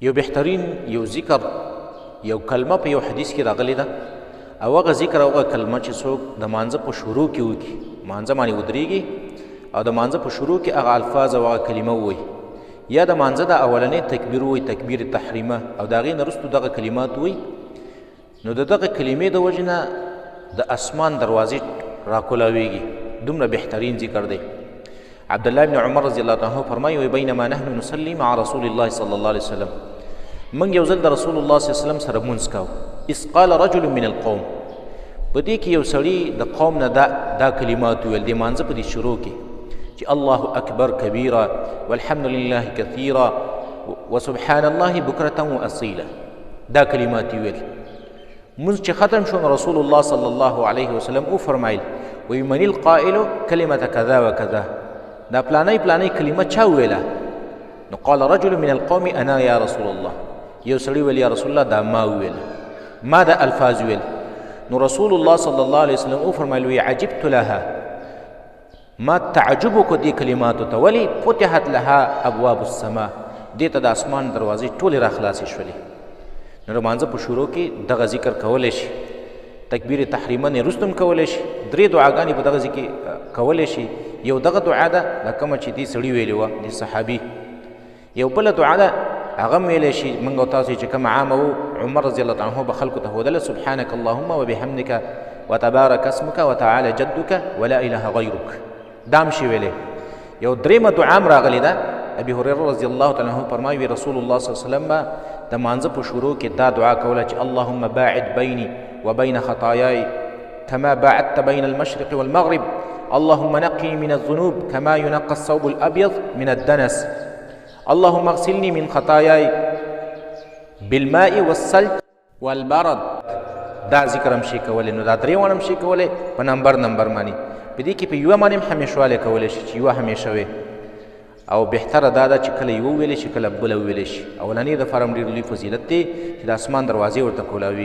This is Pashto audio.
یو بهترین یو ذکر یو کلمه په یو حدیث کې راغلی ده او هغه ذکر او هغه کلمه چې څوک د مانځه په شروع کې وکړي، مانځه باندې ودرېږي او د مانځه په شروع کې هغه الفاظ او هغه کلمه ووایي، یا د مانځه د اولنۍ تکبیر ووایي، تکبیر تحریمه، او د هغې نه وروستو دغه کلمات ووایي، نو د دغه کلمې د وجې نه د اسمان دروازې راکولاویږي. دومره بهترین ذکر دی. عبدالله بن عمر رضی الله عنه فرمایي وی بینما نحن نصلي مع رسول الله صلی الله علیه وسلم، موږ یو ځل د رسول الله صلی الله علیه وسلم سره مونځ کوو، اذ قال رجل من القوم، په دې کې یو سړي د قوم نه دا کلمات ویل د مانځه په دې شروع کې چې الله اکبر کبیرا والحمد لله کثیرا وسبحان الله بکرة واصیلا، دا کلمات ویل. مونځ چې ختم شو رسول الله صلی الله علیه وسلم او فرمایل وی من القائل کلمة کذا وکذا، دا پلانی پلانی کلمه چا ویله؟ نو قال رجل من القوم انا یا رسول الله، یو سړي ویل یا رسول الله دا ما ویل، ما دا الفاظ ویل. نو رسول الله صلی الله علیه وسلم او فرمایل وی عجبت لها، ما تعجب کو دې کلماتو ته، ولی فتحت لها ابواب السماء، دې ته د اسمان دروازې ټولې را خلاصې شولې. نو د مانځه په شروع کې دغه ذکر کولی شي، تکبیر تحریمه نه وروسته هم کولی شي، درې دعاګانې په دغه ځای کې کولی شي. یو دغه دعا ده کومه چې دې سړي ویلې وه د صحابي، یو بله دعا ده هغه هم ویلی شي موږ او تاسو چې کوم عامه وو عمر رضی الله عنه به خلکو ته ښودله سبحانک اللهم وبحمدک وتبارک اسمک وتعالی جدک ولا اله غیرک، دا هم شي ویلی. یو درېیمه دعا هم راغلې ده، ابي هريره رضی الله تعالی عنه فرمایي رسول الله صلی الله علیه وسلم د مانځه په شروع کې دا دعا کوله چې اللهم باعد بیني وبین خطایای کما باعدت بین المشرق والمغرب، اللهم نقي من الذنوب كما ينقى الثوب الأبيض من الدنس، اللهم اغسلني من خطاياي بالماء والثلج والبرد. دا ذکر هم شي کولی. نو دا درې واړه هم شي کولی په نمبر باندې، په دې کې په یوه باندې هم همیشوالی کولی شي چې یوه همیشه وي، او بهتره دا ده چې کله یوه وویلی شي کله بله وویلی شي. اولنۍ دپاره هم ډېر لوی فضیلت دی چې د اسمان دروازې ورته کولاویږي.